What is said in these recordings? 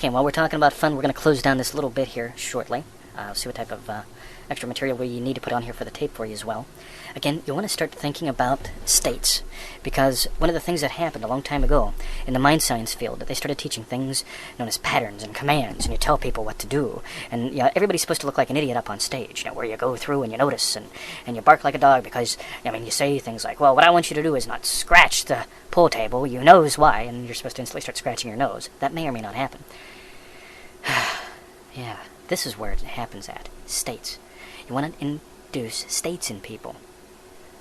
Okay, while we're talking about fun, we're going to close down this little bit here shortly. See what type of extra material we need to put on here for the tape for you as well. Again, you want to start thinking about states, because one of the things that happened a long time ago in the mind science field, they started teaching things known as patterns and commands, and you tell people what to do, and everybody's supposed to look like an idiot up on stage, where you go through and you notice, and you bark like a dog, because, you say things like, well, what I want you to do is not scratch the pool table, you knows why, and you're supposed to instantly start scratching your nose. That may or may not happen. Yeah, this is where it happens at. States. You want to induce states in people.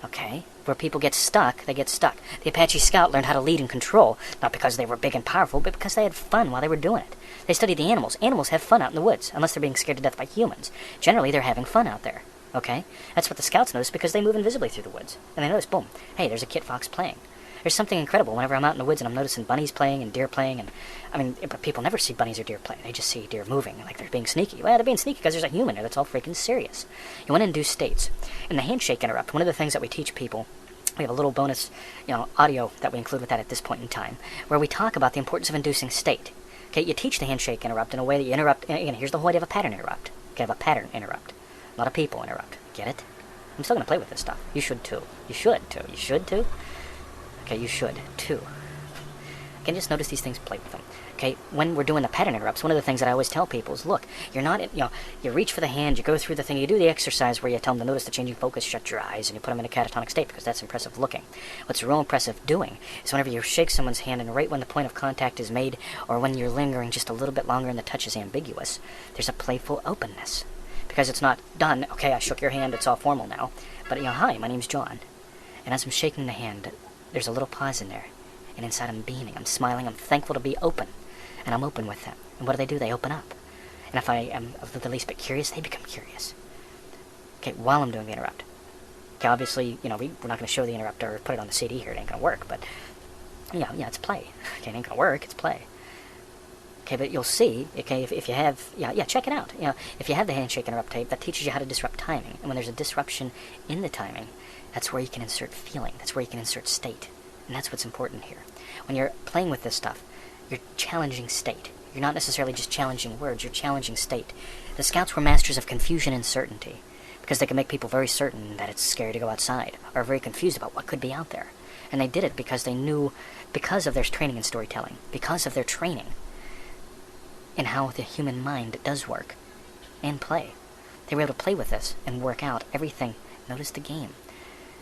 Okay? Where people get stuck, they get stuck. The Apache Scout learned how to lead and control, not because they were big and powerful, but because they had fun while they were doing it. They studied the animals. Animals have fun out in the woods, unless they're being scared to death by humans. Generally, they're having fun out there. Okay? That's what the Scouts notice, because they move invisibly through the woods. And they notice, boom, hey, there's a kit fox playing. There's something incredible whenever I'm out in the woods and I'm noticing bunnies playing and deer playing, and but people never see bunnies or deer play. They just see deer moving, like they're being sneaky. Well, they're being sneaky because there's a human there that's all freaking serious. You want to induce states. In the handshake interrupt, one of the things that we teach people, we have a little bonus, audio that we include with that at this point in time, where we talk about the importance of inducing state. Okay, you teach the handshake interrupt in a way that you interrupt. Again, here's the whole idea of a pattern interrupt. Okay, have a pattern interrupt, not a people interrupt. Get it? I'm still gonna play with this stuff. You should too. You should too. You should too. Okay, you should, too. Again, just notice these things, play with them. Okay, when we're doing the pattern interrupts, one of the things that I always tell people is, look, you're not, you reach for the hand, you go through the thing, you do the exercise where you tell them to notice the changing focus, shut your eyes, and you put them in a catatonic state, because that's impressive looking. What's real impressive doing is whenever you shake someone's hand, and right when the point of contact is made, or when you're lingering just a little bit longer and the touch is ambiguous, there's a playful openness. Because it's not done, okay, I shook your hand, it's all formal now, but, hi, my name's John. And as I'm shaking the hand, there's a little pause in there, and inside I'm beaming, I'm smiling, I'm thankful to be open, and I'm open with them. And what do? They open up. And if I am of the least bit curious, they become curious. Okay, while I'm doing the interrupt. Okay, obviously, we're not going to show the interrupt or put it on the CD here, it ain't going to work, but, yeah, it's play. Okay, it ain't going to work, it's play. Okay, but you'll see, okay, if you have, check it out. If you have the handshake interrupt tape, that teaches you how to disrupt timing. And when there's a disruption in the timing, that's where you can insert feeling. That's where you can insert state. And that's what's important here. When you're playing with this stuff, you're challenging state. You're not necessarily just challenging words, you're challenging state. The Scouts were masters of confusion and certainty, because they could make people very certain that it's scary to go outside, or very confused about what could be out there. And they did it because they knew, because of their training in storytelling, because of their training in how the human mind does work and play. They were able to play with this and work out everything. Notice the game.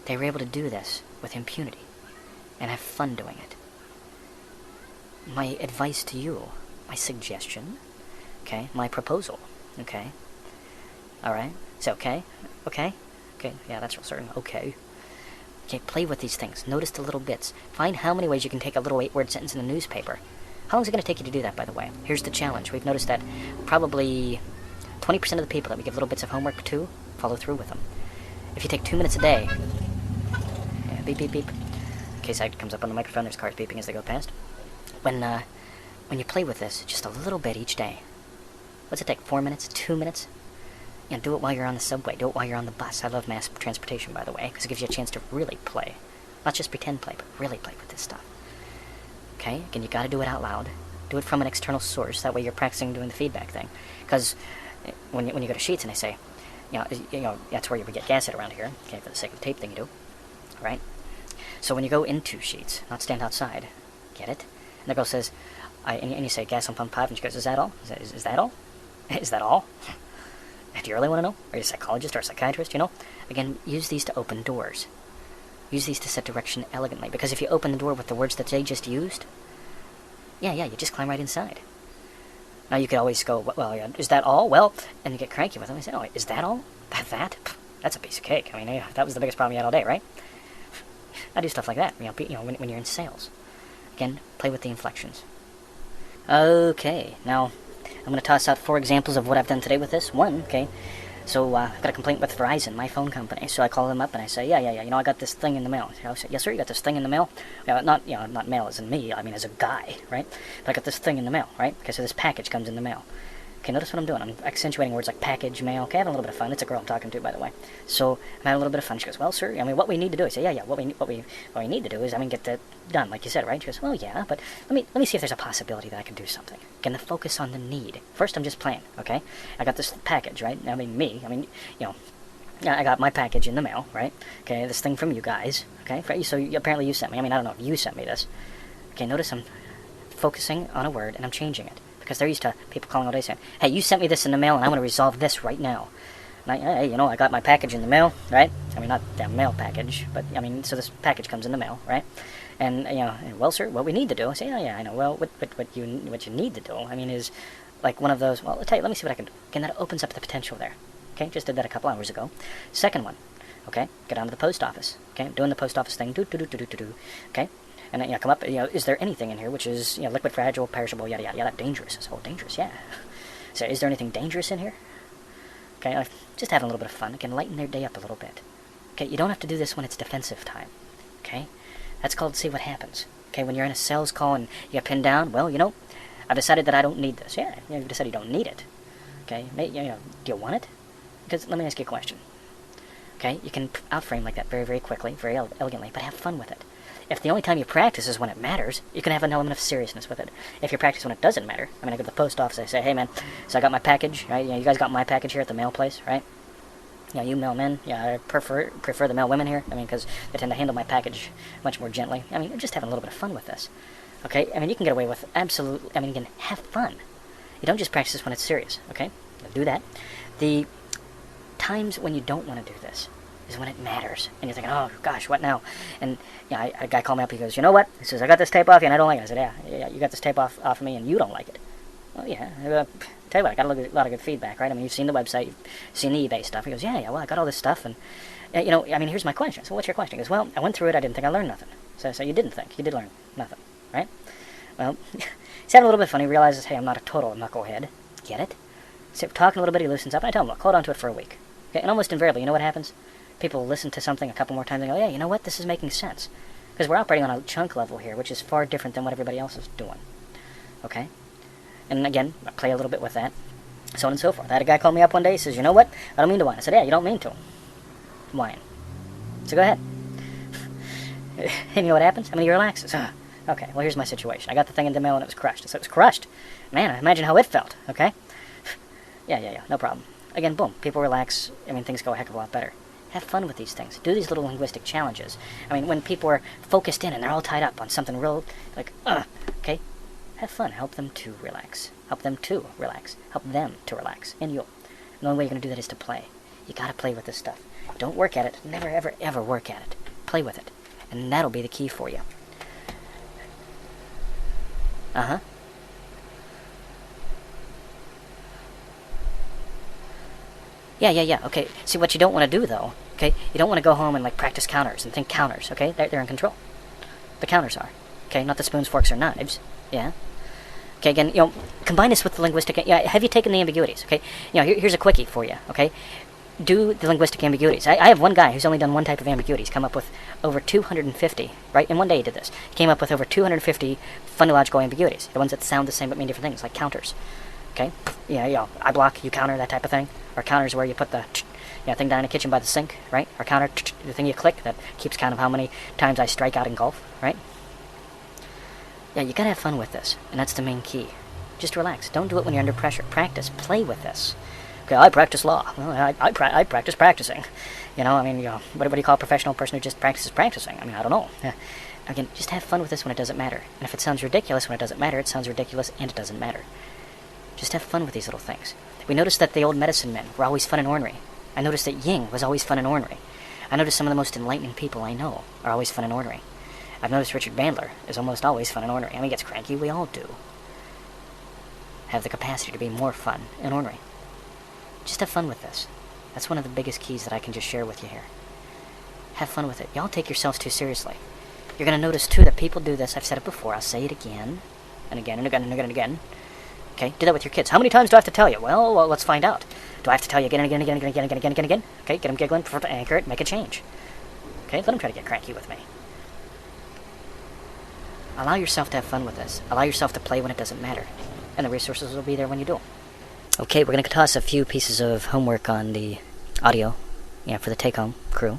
They were able to do this with impunity and have fun doing it. My advice to you, my suggestion, okay, my proposal, okay, alright, it's okay, yeah, that's real certain, okay, play with these things, notice the little bits, find how many ways you can take a little 8-word sentence in a newspaper. How long is it going to take you to do that, by the way? Here's the challenge. We've noticed that probably 20% of the people that we give little bits of homework to follow through with them. If you take 2 minutes a day, beep, beep, beep. In case it comes up on the microphone, there's cars beeping as they go past. When you play with this, just a little bit each day. What's it take, 4 minutes, 2 minutes? Do it while you're on the subway, do it while you're on the bus. I love mass transportation, by the way, because it gives you a chance to really play. Not just pretend play, but really play with this stuff. Okay, again, you gotta do it out loud. Do it from an external source, that way you're practicing doing the feedback thing. Because when you go to Sheets and they say, that's where you would get gas at around here, okay, for the sake of the tape thing you do, right? So when you go into Sheets, not stand outside, get it? And the girl says, and you say gas on pump 5, and she goes, is that all? Is that all? Is that all? Do you really want to know? Are you a psychologist or a psychiatrist, Again, use these to open doors. Use these to set direction elegantly, because if you open the door with the words that they just used, you just climb right inside. Now you could always go, well, is that all? Well, and you get cranky with them. They say, oh, is that all? That's a piece of cake. I mean, that was the biggest problem you had all day, right? I do stuff like that, when you're in sales. Again, play with the inflections. Okay, now I'm going to toss out 4 examples of what I've done today with this. One, okay, so I've got a complaint with Verizon, my phone company. So I call them up and I say, I got this thing in the mail. I say, yes, sir, you got this thing in the mail? Not mail as in me, I mean as a guy, right? But I got this thing in the mail, right? Okay, so this package comes in the mail. Okay, notice what I'm doing. I'm accentuating words like package, mail. Okay, having a little bit of fun. It's a girl I'm talking to, by the way. So I'm having a little bit of fun. She goes, well, sir, I mean, what we need to do. I say, yeah. What we need to do is, I mean, get that done, like you said, right? She goes, well, yeah, but let me see if there's a possibility that I can do something. Again, the focus on the need. First, I'm just playing. Okay, I got this package, right? I mean, I got my package in the mail, right? Okay, this thing from you guys. Okay, so apparently you sent me. I mean, I don't know if you sent me this. Okay, notice I'm focusing on a word and I'm changing it. Because they're used to people calling all day saying, hey, you sent me this in the mail and I want to resolve this right now. And I got my package in the mail, right? I mean, not that mail package, but, I mean, so this package comes in the mail, right? And, well, sir, what we need to do, I say, yeah, I know, well, what you need to do, I mean, is like one of those, well, I'll tell you, let me see what I can do. Again, that opens up the potential there. Okay, just did that a couple hours ago. Second one, okay, get down to the post office. Okay, doing the post office thing, okay? And then, come up, is there anything in here which is, liquid, fragile, perishable, yada, yada, yada, dangerous? Oh, dangerous, yeah. So, is there anything dangerous in here? Okay, just having a little bit of fun. It can lighten their day up a little bit. Okay, you don't have to do this when it's defensive time. Okay? That's called see what happens. Okay, when you're in a sales call and you get pinned down, well, I've decided that I don't need this. Yeah, you've decided you don't need it. Okay, do you want it? Because, let me ask you a question. Okay, you can outframe like that very, very quickly, very elegantly, but have fun with it. If the only time you practice is when it matters, you can have an element of seriousness with it. If you practice when it doesn't matter, I mean, I go to the post office, I say, hey, man, so I got my package, right? You guys got my package here at the mail place, right? You mail men, I prefer the mail women here, I mean, because they tend to handle my package much more gently. I mean, you're just having a little bit of fun with this, okay? I mean, you can get away with you can have fun. You don't just practice this when it's serious, okay? Do that. The times when you don't want to do this is when it matters. And you're thinking, oh, gosh, what now? And a guy called me up, he goes, you know what? He says, I got this tape off you and I don't like it. I said, yeah, you got this tape off of me and you don't like it. Well, yeah, tell you what, I got a lot of good feedback, right? I mean, you've seen the website, you've seen the eBay stuff. He goes, yeah, well, I got all this stuff. And, I mean, here's my question. So what's your question? He goes, well, I went through it, I didn't think I learned nothing. So you didn't think, you did learn nothing, right? Well, he's having a little bit of fun. He realizes, hey, I'm not a total knucklehead. Get it? So we're talking a little bit, he loosens up, and I tell him, look, hold on to it for a week. Okay? And almost invariably, you know what happens? People listen to something a couple more times and go, yeah, you know what, this is making sense. Because we're operating on a chunk level here, which is far different than what everybody else is doing. Okay? And again, I play a little bit with that, so on and so forth. I had a guy call me up one day, he says, you know what, I don't mean to whine. I said, yeah, you don't mean to whine. So go ahead. And you know what happens? I mean, he relaxes. Okay, well, here's my situation. I got the thing in the mail and it was crushed. So it was crushed. Man, imagine how it felt, okay? Yeah, no problem. Again, boom, people relax. I mean, things go a heck of a lot better. Have fun with these things. Do these little linguistic challenges. I mean, when people are focused in and they're all tied up on something real, like, okay? Have fun. Help them to relax. Help them to relax. Help them to relax. And you. And the only way you're going to do that is to play. You got to play with this stuff. Don't work at it. Never, ever, ever work at it. Play with it. And that'll be the key for you. Uh-huh. Yeah. Okay. See, what you don't want to do, though, okay? You don't want to go home and, practice counters and think counters, okay? They're in control. The counters are. Okay? Not the spoons, forks, or knives. Yeah? Okay, again, combine this with the linguistic... have you taken the ambiguities, okay? Here's a quickie for you, okay? Do the linguistic ambiguities. I have one guy who's only done one type of ambiguity. He's come up with over 250, right? In one day he did this. He came up with over 250 phonological ambiguities. The ones that sound the same but mean different things, like counters. Okay? I block, you counter, that type of thing. Or counters where you put the thing down in the kitchen by the sink, right? Or counter, the thing you click that keeps count of how many times I strike out in golf, right? Yeah, you gotta have fun with this, and that's the main key. Just relax. Don't do it when you're under pressure. Practice. Play with this. Okay, I practice law. Well, I practice practicing. What do you call a professional person who just practices practicing? I mean, I don't know. Again, just have fun with this when it doesn't matter. And if it sounds ridiculous when it doesn't matter, it sounds ridiculous and it doesn't matter. Just have fun with these little things. We noticed that the old medicine men were always fun and ornery. I noticed that Ying was always fun and ornery. I noticed some of the most enlightening people I know are always fun and ornery. I've noticed Richard Bandler is almost always fun and ornery. I mean, he gets cranky, we all do. Have the capacity to be more fun and ornery. Just have fun with this. That's one of the biggest keys that I can just share with you here. Have fun with it. Y'all take yourselves too seriously. You're going to notice, too, that people do this. I've said it before. I'll say it again and again and again and again and again. Okay? Do that with your kids. How many times do I have to tell you? Well, let's find out. Do I have to tell you again and again and again and again and again and again and again? Okay? Get them giggling, anchor it, make a change. Okay? Let them try to get cranky with me. Allow yourself to have fun with this. Allow yourself to play when it doesn't matter. And the resources will be there when you do. Okay, we're going to toss a few pieces of homework on the audio, for the take-home crew.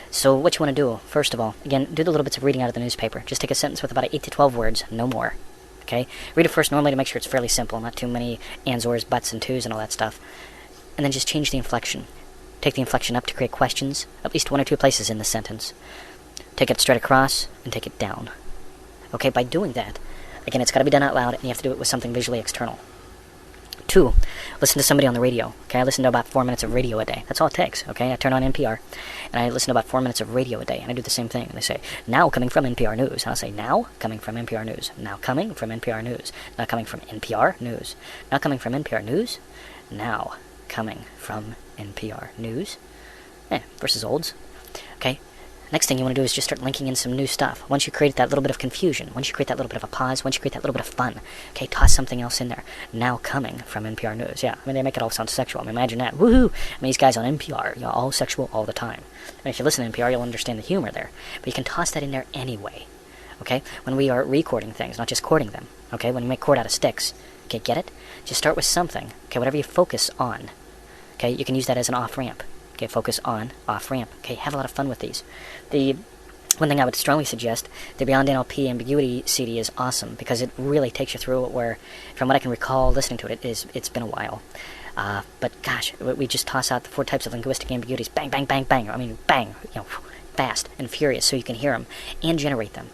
So what you want to do, first of all, again, do the little bits of reading out of the newspaper. Just take a sentence with about 8 to 12 words, no more. Okay? Read it first normally to make sure it's fairly simple, not too many ands, ors, buts, and tos and all that stuff. And then just change the inflection. Take the inflection up to create questions, at least 1 or 2 places in the sentence. Take it straight across, and take it down. Okay, by doing that, again, it's got to be done out loud, and you have to do it with something visually external. 2, listen to somebody on the radio. Okay, I listen to about 4 minutes of radio a day. That's all it takes. Okay, I turn on NPR, and I listen to about 4 minutes of radio a day, and I do the same thing. And they say, now coming from NPR News. And I'll say, now coming from NPR News. Now coming from NPR News. Now coming from NPR News. Now coming from NPR News. Now coming from NPR News. Versus olds. Okay. Next thing you want to do is just start linking in some new stuff. Once you create that little bit of confusion, once you create that little bit of a pause, once you create that little bit of fun, okay, toss something else in there. Now coming from NPR News. Yeah, I mean, they make it all sound sexual. I mean, imagine that. Woohoo! I mean, these guys on NPR, all sexual all the time. And if you listen to NPR, you'll understand the humor there. But you can toss that in there anyway, okay? When we are recording things, not just cording them, okay? When you make cord out of sticks, okay, get it? Just start with something, okay, whatever you focus on, okay? You can use that as an off-ramp. Okay, focus on, off-ramp. Okay, have a lot of fun with these. The one thing I would strongly suggest, the Beyond NLP Ambiguity CD is awesome because it really takes you through it where, from what I can recall listening to it, it's been a while. But gosh, we just toss out the 4 types of linguistic ambiguities. Bang, bang, bang, bang. I mean, bang, fast and furious so you can hear them and generate them.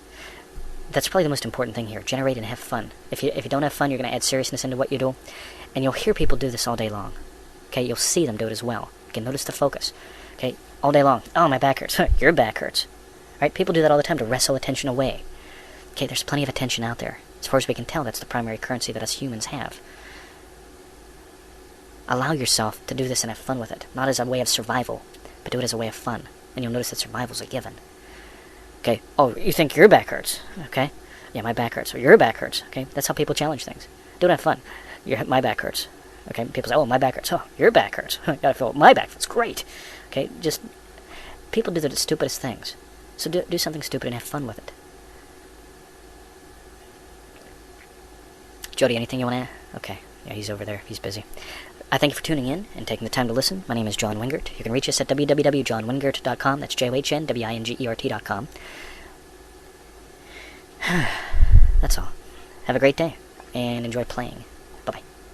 That's probably the most important thing here. Generate and have fun. If you don't have fun, you're going to add seriousness into what you do. And you'll hear people do this all day long. Okay, you'll see them do it as well. Okay, notice the focus. Okay, all day long. Oh, my back hurts. Your back hurts. Right? People do that all the time to wrestle attention away. Okay, there's plenty of attention out there. As far as we can tell, that's the primary currency that us humans have. Allow yourself to do this and have fun with it. Not as a way of survival, but do it as a way of fun. And you'll notice that survival's a given. Okay, oh, you think your back hurts. Okay, yeah, my back hurts. Or your back hurts. Okay, that's how people challenge things. Do it have fun. My back hurts. Okay, people say, oh, my back hurts. Oh, your back hurts. Gotta feel my back. That's great. Okay, just, people do the stupidest things. So do something stupid and have fun with it. Jody, anything you want to add? Okay, yeah, he's over there. He's busy. I thank you for tuning in and taking the time to listen. My name is John Wingert. You can reach us at www.johnwingert.com. That's JOHNWINGERT.com. That's all. Have a great day, and enjoy playing.